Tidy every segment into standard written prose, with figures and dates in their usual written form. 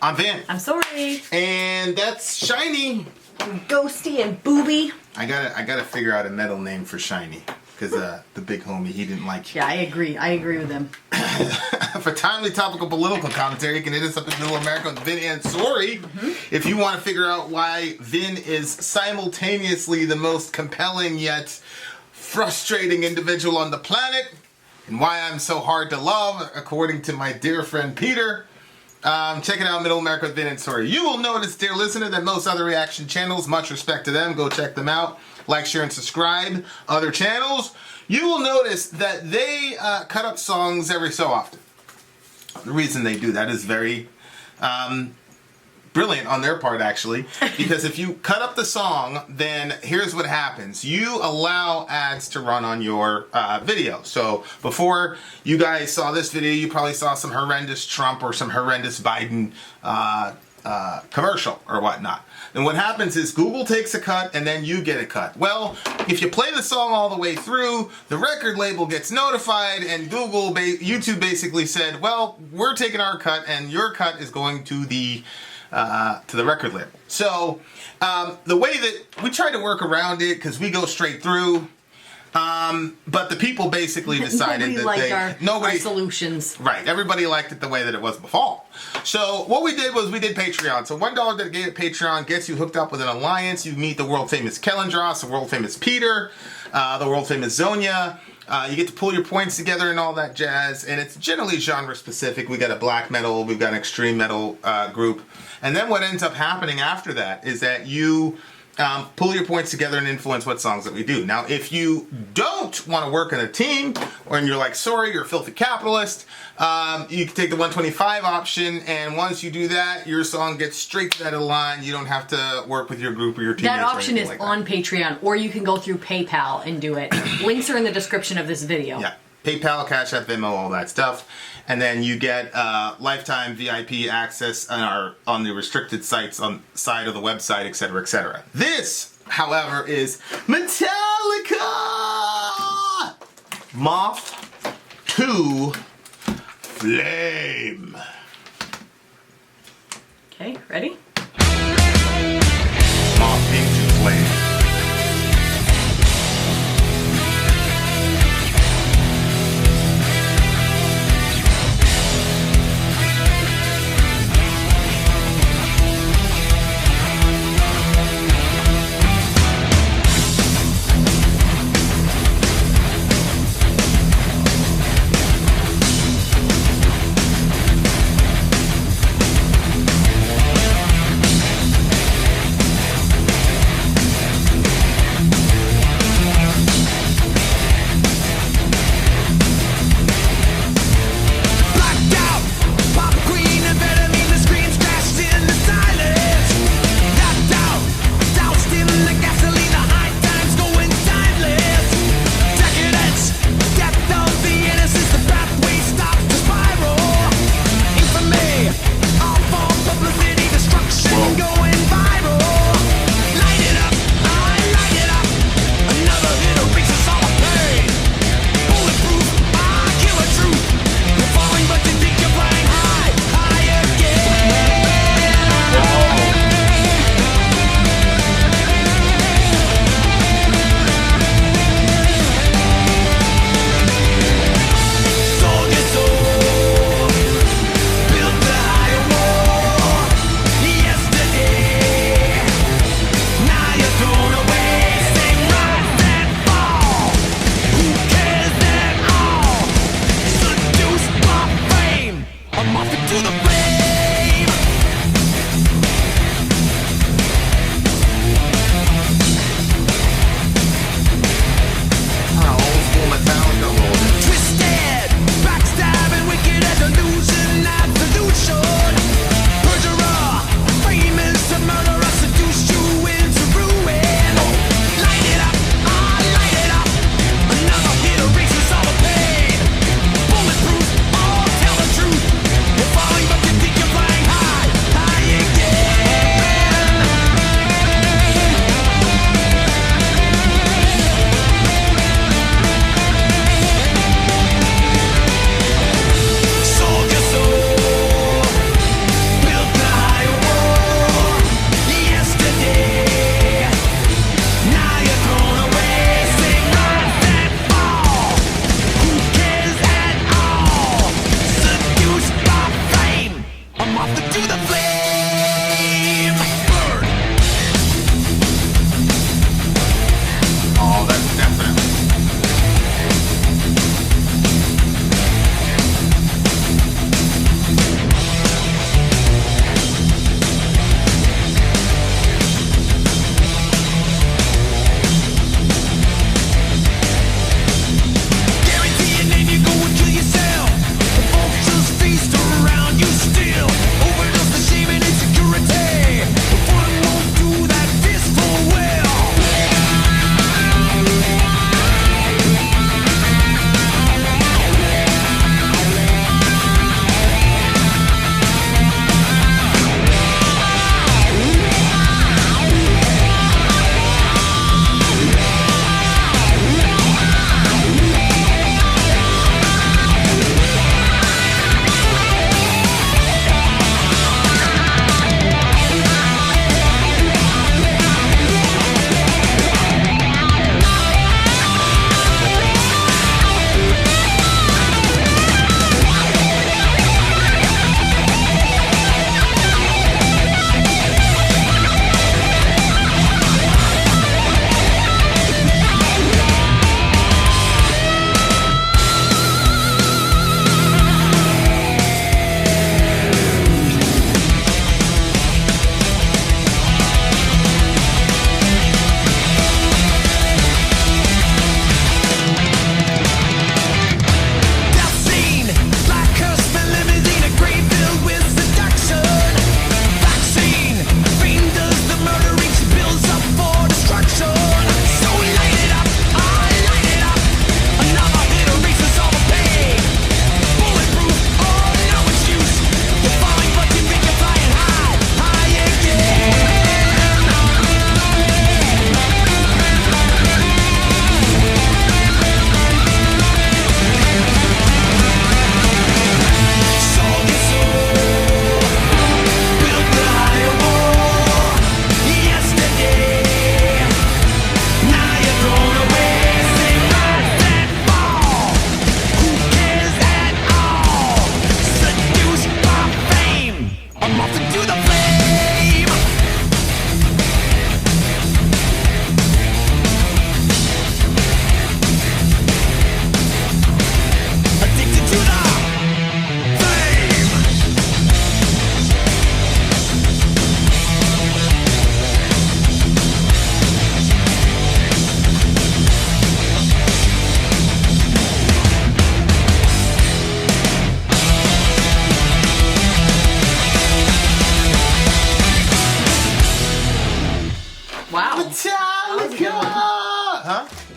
I'm Vin. I'm Sori. And that's Shiny. Ghosty and Booby. I gotta figure out a metal name for Shiny. Because the big homie, he didn't like you. Yeah, I agree. I agree with him. For timely topical political commentary, you can hit us up in Middle America with Vin and Sori. If you want to figure out why Vin is simultaneously the most compelling yet frustrating individual on the planet, and why I'm so hard to love, according to my dear friend Peter, check it out, Middle America with Vin and Sori. You will notice, dear listener, that most other reaction channels, much respect to them, go check them out. Like, share, and subscribe. Other channels, you will notice that they cut up songs every so often. The reason they do that is very brilliant on their part, actually, because if you cut up the song, then here's what happens. You allow ads to run on your video. So before you guys saw this video, you probably saw some horrendous Trump or some horrendous Biden commercial or whatnot. And what happens is Google takes a cut and then you get a cut. Well, if you play the song all the way through, the record label gets notified, and YouTube basically said, well, we're taking our cut and your cut is going to the record label. So the way that we try to work around it, because we go straight through, but the people basically decided our solutions. Right, everybody liked it the way that it was before. So what we did was we did Patreon. So $1 that gave it Patreon gets you hooked up with an alliance. You meet the world famous Kellendros, the world famous Peter, the world famous Zonia. You get to pull your points together and all that jazz, and it's generally genre specific. We got a black metal, we've got an extreme metal group, and then what ends up happening after that is that you pull your points together and influence what songs that we do. Now, if you don't want to work in a team, or you're like, sorry, you're a filthy capitalist, you can take the 125 option, and once you do that, your song gets straight to that line. You don't have to work with your group or your team. That option is on Patreon, or you can go through PayPal and do it. Links are in the description of this video. Yeah, PayPal, Cash App, Venmo, all that stuff. And then you get lifetime VIP access on the restricted sites on the side of the website, etc., etc. This, however, is Metallica! Moth to Flame. Okay, ready? Moth into Flame.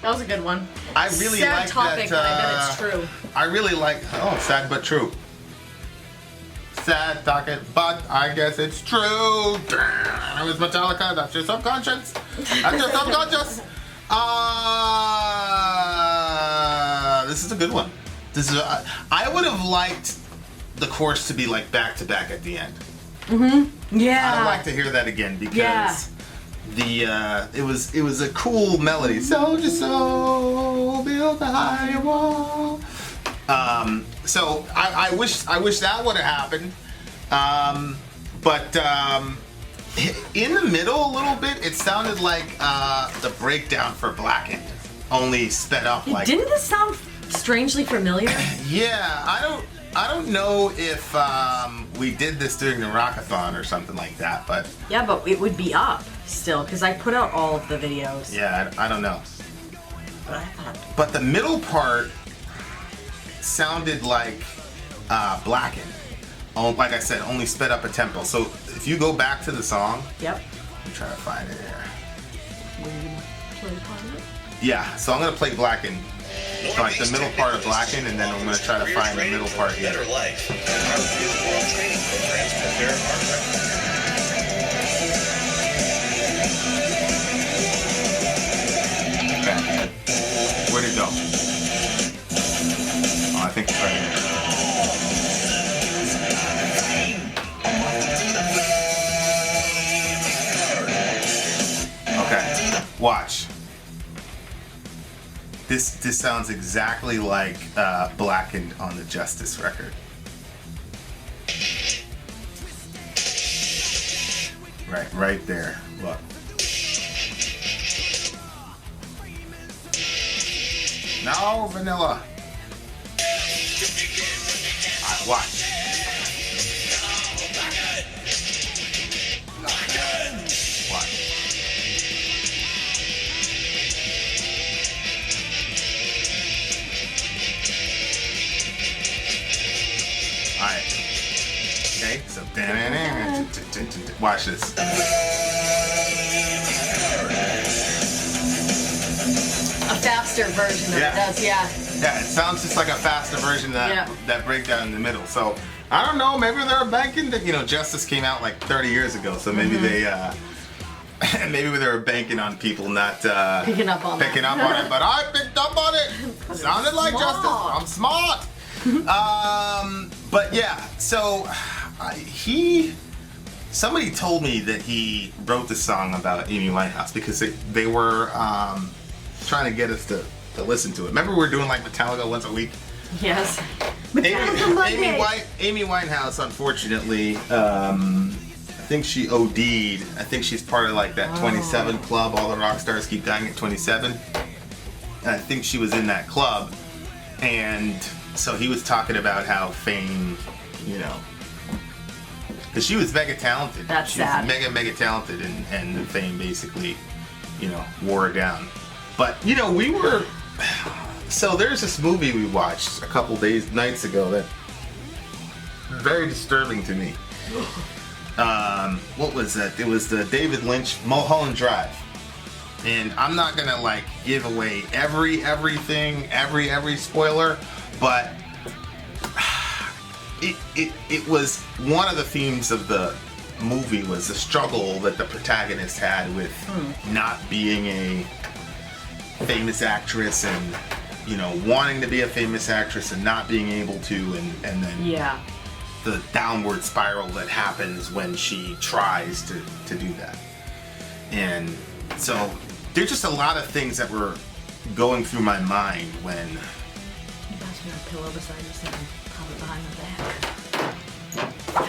That was a good one. I really Sad like topic, that. but I bet it's true. I really like. Oh, sad but true. Sad topic, but I guess it's true. Damn, it's Metallica. That's your subconscious. That's your subconscious. This is a good one. This is. I would have liked the chorus to be like back to back at the end. Yeah. I'd like to hear that again because it was a cool melody. So just so build the higher wall. So I wish that would have happened. But in the middle a little bit, it sounded like the breakdown for Blackened, only sped up. Like, didn't this sound strangely familiar? Yeah, I don't know if we did this during the Rockathon or something like that, but Yeah, but it would be up still because I put out all of the videos. yeah, I don't know. But I thought. But the middle part sounded like Blackened. Oh, like I said, only sped up a tempo. So if you go back to the song, Yep. I'm trying to find it here. Will you play part of it? Yeah, so I'm gonna play Blackened, like the middle part of Blackened, and then I'm gonna try to find the middle part here. Better life. World training programs prepare Okay. Where'd it go? Oh, I think it's right here. Okay, watch. This sounds exactly like Blackened on the Justice record. Right there. Look. No, vanilla. Alright, watch. Watch. Alright. Okay, so watch this. A faster version of Yeah. it does, yeah. Yeah, it sounds just like a faster version of that, Yeah. that breakdown in the middle. So, I don't know, maybe they're banking that, Justice came out like 30 years ago, so maybe they, maybe they were banking on people not Picking up on it. But I picked up on it. Sounded like smart. Justice. I'm smart. But yeah, so somebody told me that he wrote the song about Amy Winehouse because they were trying to get us to listen to it. Remember we were doing like Metallica once a week? Yes. Amy Winehouse, unfortunately, I think she OD'd. I think she's part of like that 27 club. All the rock stars keep dying at 27. And I think she was in that club. And so he was talking about how fame, because she was mega talented. That's she sad. was mega talented, and the fame basically, wore her down. But we were. So there's this movie we watched a couple nights ago that very disturbing to me. What was that? It was the David Lynch Mulholland Drive. And I'm not gonna like give away everything, every spoiler, but it was one of the themes of the movie was the struggle that the protagonist had with not being a famous actress and wanting to be a famous actress and not being able to, and then the downward spiral that happens when she tries to do that. And so there's just a lot of things that were going through my mind when You guys have a pillow beside you so I can pop it behind the back.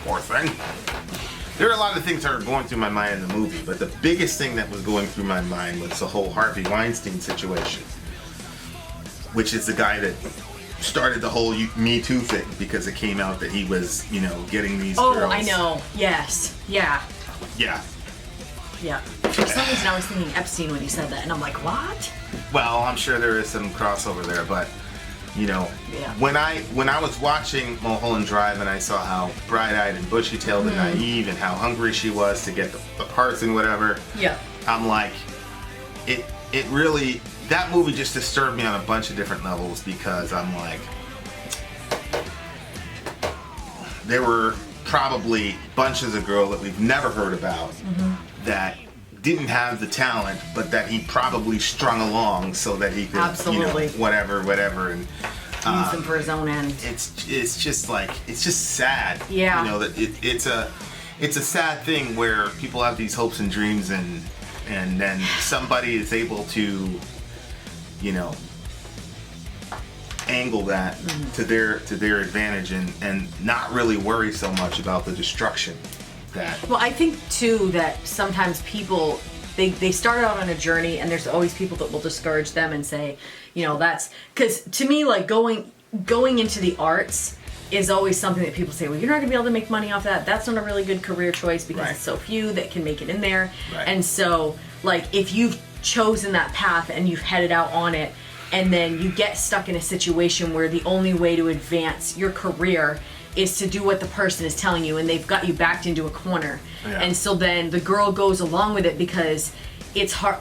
poor thing. There are a lot of things that are going through my mind in the movie, but the biggest thing that was going through my mind was the whole Harvey Weinstein situation, which is the guy that started the whole Me Too thing because it came out that he was, getting these girls. Oh, I know. Yes. Yeah. Yeah. Yeah. For some reason, I was thinking Epstein when he said that, and I'm like, what? Well, I'm sure there is some crossover there, but when I was watching Mulholland Drive and I saw how bright-eyed and bushy-tailed and naive and how hungry she was to get the parts and whatever, Yeah. I'm like, it really, that movie just disturbed me on a bunch of different levels because I'm like, there were probably bunches of girls that we've never heard about that didn't have the talent, but that he probably strung along so that he could, Absolutely. whatever, and Use them for his own end. it's just like, it's just sad. Yeah. That it's a sad thing where people have these hopes and dreams and then somebody is able to, angle that to their advantage and not really worry so much about the destruction that. Well, I think too that sometimes people they start out on a journey and there's always people that will discourage them and say, that's because to me, like going into the arts is always something that people say, well, you're not gonna be able to make money off that. That's not a really good career choice because it's so few that can make it in there. Right. And so, like, if you've chosen that path and you've headed out on it, and then you get stuck in a situation where the only way to advance your career is to do what the person is telling you, and they've got you backed into a corner. Yeah. And so then the girl goes along with it because it's hard.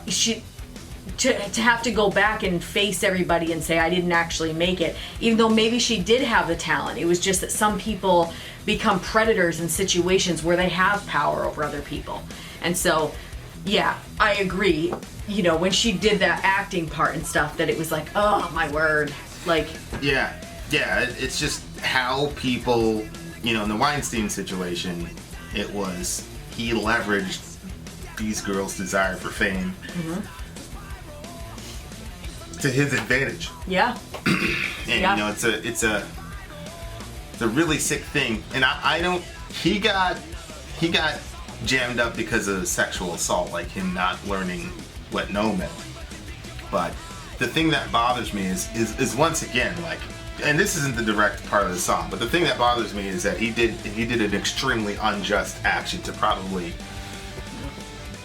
To have to go back and face everybody and say, I didn't actually make it, even though maybe she did have the talent. It was just that some people become predators in situations where they have power over other people. And so, yeah, I agree. When she did that acting part and stuff, that it was like, oh my word. Like, Yeah, it's just how people, in the Weinstein situation, it was, he leveraged these girls' desire for fame to his advantage. yeah. And it's a really sick thing. And I don't, he got jammed up because of sexual assault, like him not learning what no meant. But the thing that bothers me is once again, like, and this isn't the direct part of the song, but the thing that bothers me is that he did an extremely unjust action to probably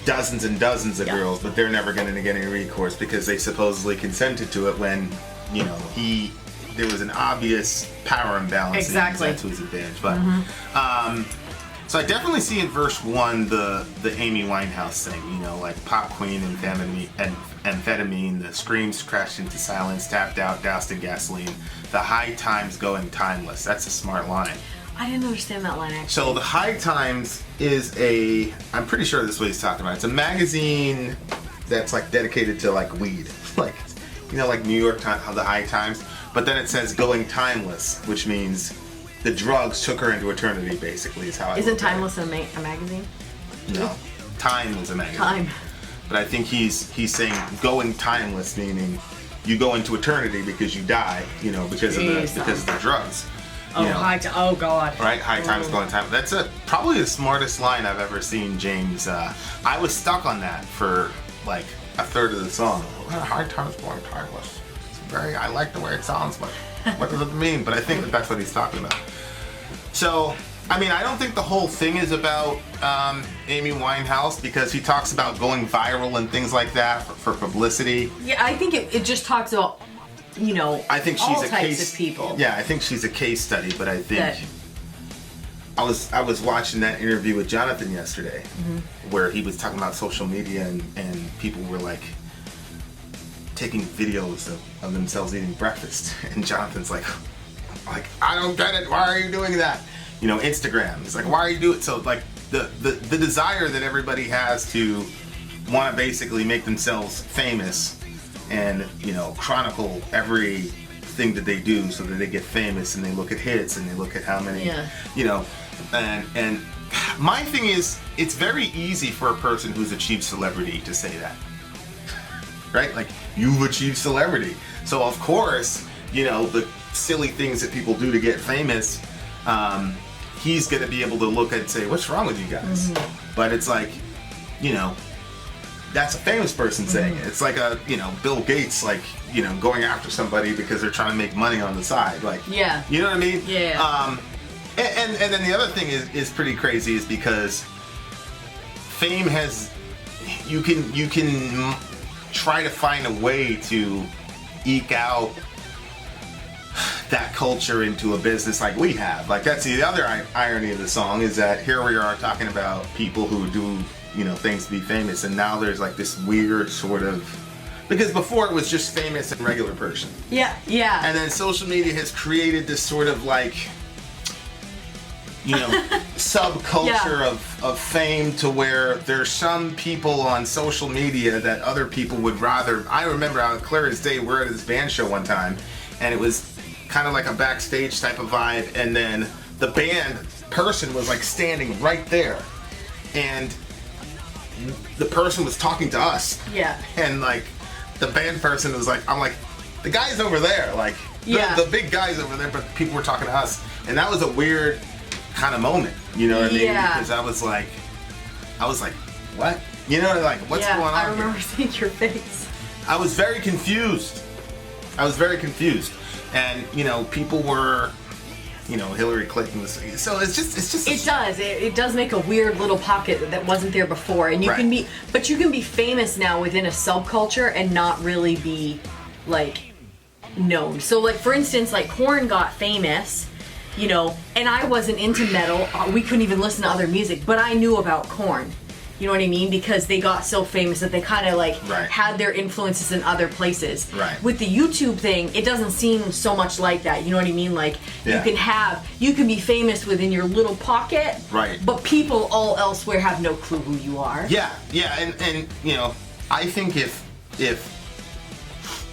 dozens and dozens of girls, but they're never going to get any recourse because they supposedly consented to it when, there was an obvious power imbalance. Exactly. And to his advantage. But, so I definitely see in verse 1 the Amy Winehouse thing, like pop queen, amphetamine, the screams crashed into silence, tapped out, doused in gasoline, the high times going timeless. That's a smart line. I didn't understand that line, actually. So the High Times is I'm pretty sure this is what he's talking about. It's a magazine that's like dedicated to like weed, like like New York Times, the High Times. But then it says going timeless, which means the drugs took her into eternity. Basically, is how I. Isn't Timeless a magazine? No, Time is a magazine. Time. But I think he's saying going timeless, meaning you go into eternity because you die, because of the drugs. Oh God. Right, high times going time. That's probably the smartest line I've ever seen James. I was stuck on that for like a third of the song. High times going timeless. It's I like the way it sounds, but what does it mean? But I think that's what he's talking about. So, I mean, I don't think the whole thing is about Amy Winehouse because he talks about going viral and things like that for publicity. Yeah, I think it just talks about I think she's all a types case of people. Yeah, I think she's a case study, but I think I was watching that interview with Jonathan yesterday, where he was talking about social media and people were like taking videos of themselves eating breakfast, and Jonathan's like I don't get it. Why are you doing that? Instagram. He's like, why are you doing it? So like the desire that everybody has to want to basically make themselves famous. And chronicle everything that they do so that they get famous, and they look at hits and they look at how many and my thing is, it's very easy for a person who's achieved celebrity to say that, right? Like, you've achieved celebrity, so of course the silly things that people do to get famous, he's gonna be able to look at and say, what's wrong with you guys? But it's like, that's a famous person saying it. It's like Bill Gates, like, going after somebody because they're trying to make money on the side. Like, you know what I mean? Yeah. And then the other thing is pretty crazy is because fame has, you can try to find a way to eke out that culture into a business like we have. Like, that's the other irony of the song, is that here we are talking about people who do things to be famous, and now there's like this weird sort of Because before it was just famous and regular person. Yeah, yeah. And then social media has created this sort of like, subculture of fame to where there's some people on social media that other people would rather. I remember out clear as day, we're at this band show one time, and it was kind of like a backstage type of vibe, and then the band person was like standing right there, and the person was talking to us. Yeah. And like the band person was like, I'm like, the guy's over there, like the big guy's over there, but people were talking to us, and that was a weird kind of moment, you know what I mean? Because I was like, what? You know, like, what's going on? I remember seeing your face. I was very confused. And, people were, Hillary Clinton was, so it's just. It does make a weird little pocket that wasn't there before. And you can be famous now within a subculture and not really be, like, known. So, like, for instance, like, Korn got famous, and I wasn't into metal. We couldn't even listen to other music, but I knew about Korn. You know what I mean? Because they got so famous that they kind of like had their influences in other places. Right. With the YouTube thing, it doesn't seem so much like that. You know what I mean? Like you can be famous within your little pocket. Right. But people all elsewhere have no clue who you are. Yeah, and I think if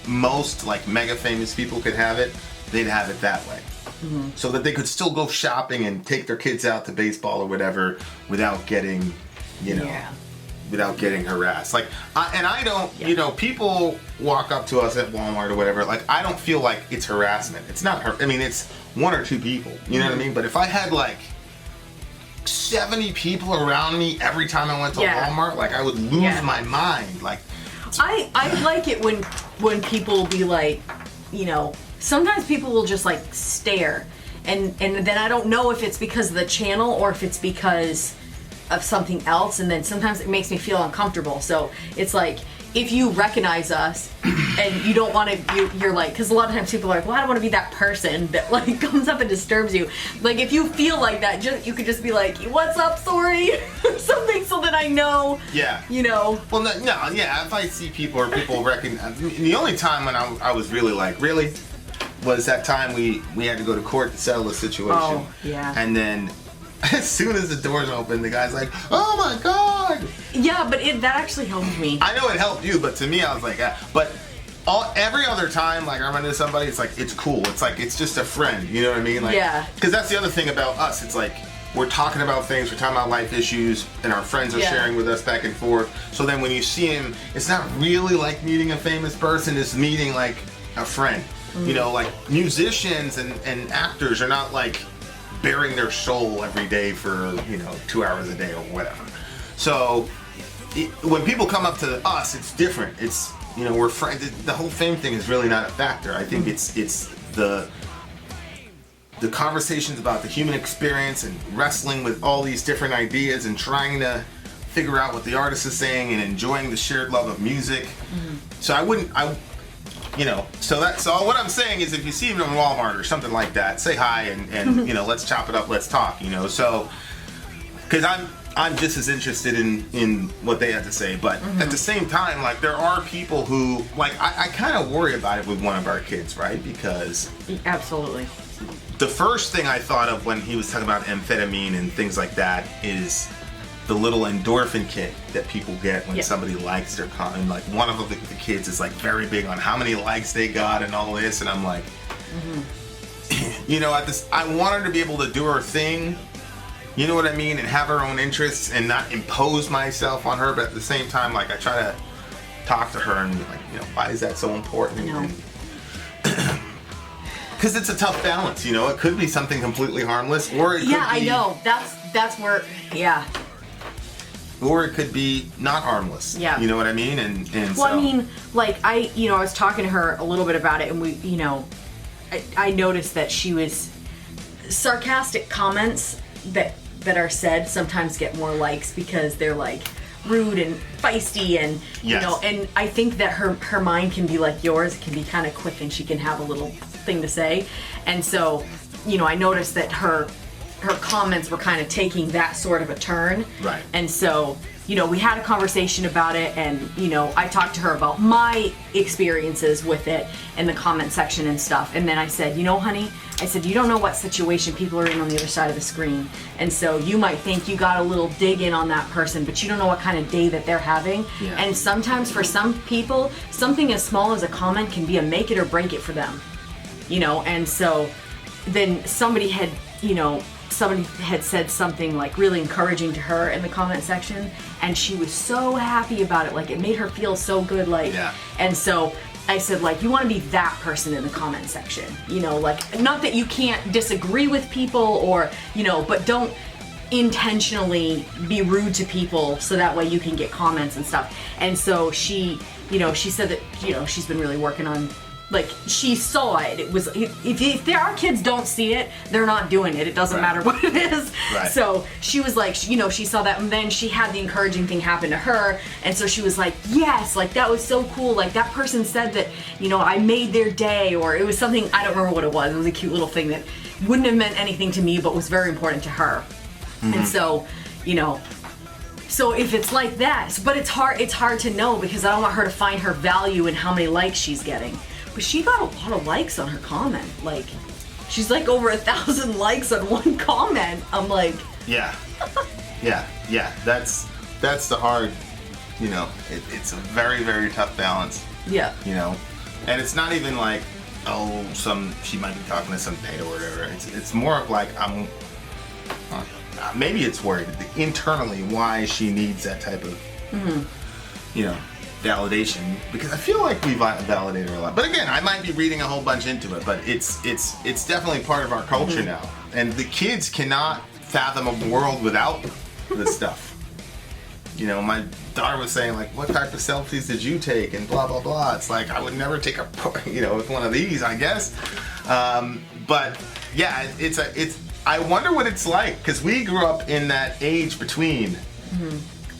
most like mega famous people could have it, they'd have it that way. Mm-hmm. So that they could still go shopping and take their kids out to baseball or whatever without getting, without getting harassed. Like, I don't, people walk up to us at Walmart or whatever. Like, I don't feel like it's harassment. It's not. I mean, it's one or two people. You know what I mean? But if I had like 70 people around me every time I went to Walmart, like I would lose my mind. Like, I like it when people be like, sometimes people will just like stare and then I don't know if it's because of the channel or if it's because of something else, and then sometimes it makes me feel uncomfortable. So it's like, if you recognize us and you don't want to, you're like, because a lot of times people are like, well, I don't want to be that person that like comes up and disturbs you. Like if you feel like that, you could just be like, what's up, Sori? Something, so that I know. Yeah. Well, no, if I see people or people recognize, the only time when I was really like, really, was that time we had to go to court to settle the situation. Oh, yeah. And then as soon as the doors open, the guy's like, oh my God. Yeah, but that actually helped me. I know it helped you, but to me, I was like, but every other time, like I run into somebody, it's like, it's cool. It's like, it's just a friend. You know what I mean? Like, yeah. Because that's the other thing about us. It's like, we're talking about things, we're talking about life issues, and our friends are sharing with us back and forth. So then when you see him, it's not really like meeting a famous person, it's meeting like a friend. Like musicians and actors are not like bearing their soul every day for 2 hours a day or whatever. So when people come up to us, it's different. It's we're friends. The whole fame thing is really not a factor. I think it's the conversations about the human experience and wrestling with all these different ideas and trying to figure out what the artist is saying and enjoying the shared love of music. So so what I'm saying is, if you see him in Walmart or something like that, say hi and let's chop it up, let's talk, so because I'm just as interested in what they have to say, but at the same time, like there are people who like I kind of worry about it with one of our kids, right? Because absolutely, the first thing I thought of when he was talking about amphetamine and things like that is the little endorphin kick that people get when somebody likes their content. Like one of the kids is like very big on how many likes they got and all this, and I'm like, I want her to be able to do her thing, you know what I mean, and have her own interests and not impose myself on her, but at the same time, like I try to talk to her and be like, why is that so important? I know. Because it's a tough balance, it could be something completely harmless, or it could be, I know, that's where, or it could be not harmless. Yeah. You know what I mean? And well, so. I mean, like I was talking to her a little bit about it, and we, I noticed that she was sarcastic comments that are said sometimes get more likes because they're like rude and feisty and and I think that her mind can be like yours. It can be kind of quick and she can have a little thing to say. And so, I noticed that her comments were kind of taking that sort of a turn. Right. And so, we had a conversation about it, and, I talked to her about my experiences with it in the comment section and stuff. And then I said, honey, I said, you don't know what situation people are in on the other side of the screen. And so you might think you got a little dig in on that person, but you don't know what kind of day that they're having. Yeah. And sometimes for some people, something as small as a comment can be a make it or break it for them. And so then somebody had said something like really encouraging to her in the comment section, and she was so happy about it. Like, it made her feel so good. And so I said, you want to be that person in the comment section, not that you can't disagree with people or, but don't intentionally be rude to people so that way you can get comments and stuff. And so she said that, she's been really working on, she saw it. It was, if our kids don't see it, they're not doing it. It doesn't matter what it is. Right. So she was like, she saw that, and then she had the encouraging thing happen to her, and so she was like, yes, that was so cool. That person said that, I made their day, or it was something, I don't remember what it was. It was a cute little thing that wouldn't have meant anything to me, but was very important to her. Mm-hmm. And so, so if it's like that, but it's hard to know, because I don't want her to find her value in how many likes she's getting. But she got a lot of likes on her comment. She's over 1,000 likes on one comment. I'm like, yeah. That's the hard, it's a very, very tough balance. Yeah. And it's not even she might be talking to some date or whatever. It's more of I'm, maybe it's worried internally why she needs that type of, validation, because I feel like we validate her a lot. But again, I might be reading a whole bunch into it, but it's definitely part of our culture now. And the kids cannot fathom a world without this stuff. My daughter was saying, what type of selfies did you take, and blah blah blah. It's I would never take a with one of these, I guess. But yeah, it's I wonder what it's like, because we grew up in that age between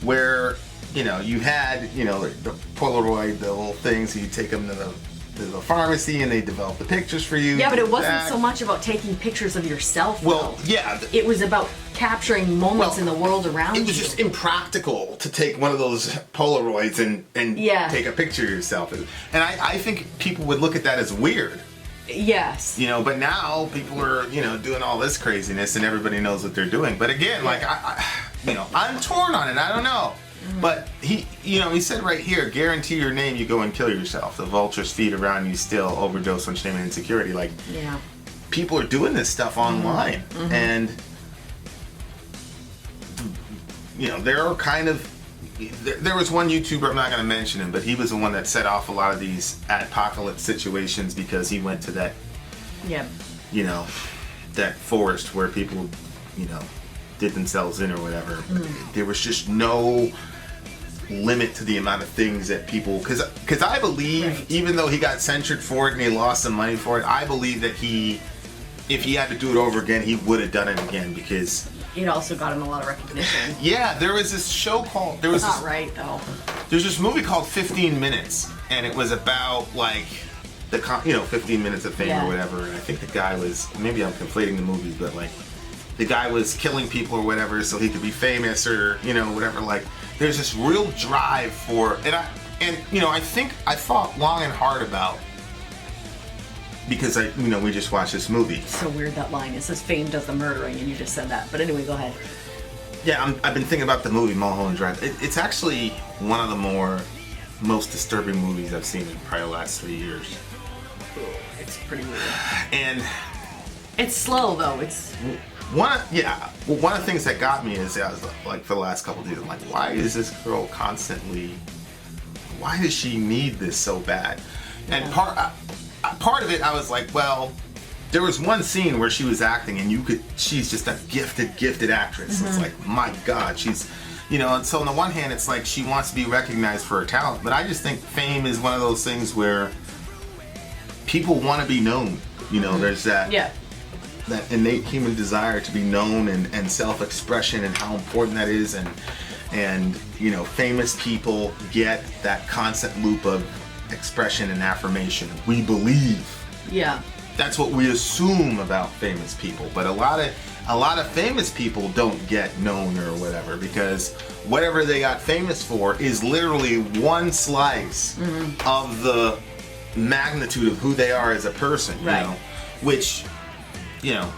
where you had, the Polaroid, the little things, you take them to the pharmacy and they develop the pictures for you. Yeah, but it wasn't so much about taking pictures of yourself. Well, yeah. It was about capturing moments in the world around you. It was just impractical to take one of those Polaroids and take a picture of yourself. And I think people would look at that as weird. Yes. But now people are, doing all this craziness and everybody knows what they're doing. But again, I'm torn on it. I don't know. But he said right here, guarantee your name, you go and kill yourself. The vultures feed around you still, overdose on shame and insecurity. People are doing this stuff online. And, there are kind of, there was one YouTuber, I'm not going to mention him, but he was the one that set off a lot of these apocalypse situations, because he went to that, that forest where people, did themselves in or whatever. There was just no limit to the amount of things that people, because I believe, even though he got censored for it and he lost some money for it, I believe that if he had to do it over again, he would have done it again, because it also got him a lot of recognition. Yeah, there was this show called, That's not right though. There's this movie called 15 Minutes, and it was about 15 minutes of fame or whatever. And I think the guy was, maybe I'm conflating the movies, but the guy was killing people or whatever so he could be famous or whatever. There's this real drive for, and I think I thought long and hard about, because we just watched this movie. It's so weird, that line. It says fame does the murdering, and you just said that. But anyway, go ahead. Yeah, I've been thinking about the movie Mulholland Drive. It's actually one of the most disturbing movies I've seen in probably the last 3 years. It's pretty weird. And it's slow though. It's one of the things that got me is, I was for the last couple of days, I'm why is this girl why does she need this so bad? Yeah. And part of it, I was well, there was one scene where she was acting and she's just a gifted actress. It's my God, she's, and so on the one hand, it's she wants to be recognized for her talent, but I just think fame is one of those things where people want to be known. There's that innate human desire to be known and self-expression, and how important that is, and famous people get that constant loop of expression and affirmation. We believe. Yeah. that's what we assume about famous people. But a lot of famous people don't get known or whatever, because whatever they got famous for is literally one slice of the magnitude of who they are as a person, you know, which, you know,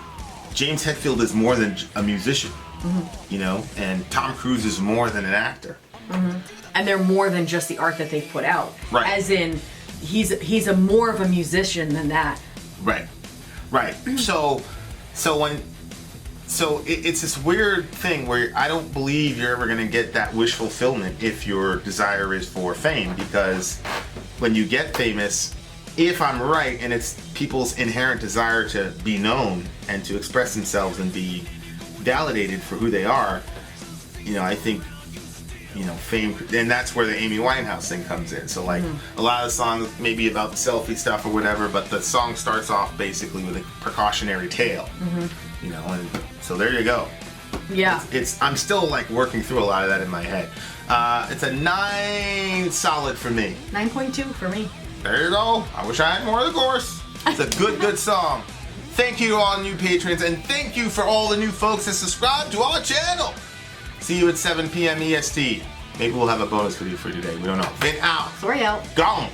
James Hetfield is more than a musician, you know, and Tom Cruise is more than an actor. And they're more than just the art that they put out. Right. As in, he's a more of a musician than that. Right. So it's this weird thing where I don't believe you're ever going to get that wish fulfillment if your desire is for fame, because when you get famous, if I'm right, and it's people's inherent desire to be known and to express themselves and be validated for who they are, you know, I think, you know, fame, and that's where the Amy Winehouse thing comes in. So like a lot of the songs maybe about the selfie stuff or whatever, but the song starts off basically with a precautionary tale, you know, and so there you go. Yeah. It's I'm still like working through a lot of that in my head. It's a 9 solid for me. 9.2 for me. There you go. I wish I had more of the chorus. It's a good song. Thank you to all new patrons, and thank you for all the new folks that subscribe to our channel. See you at 7 p.m. EST. Maybe we'll have a bonus video for today. We don't know. Vin out. Sori out. Gone.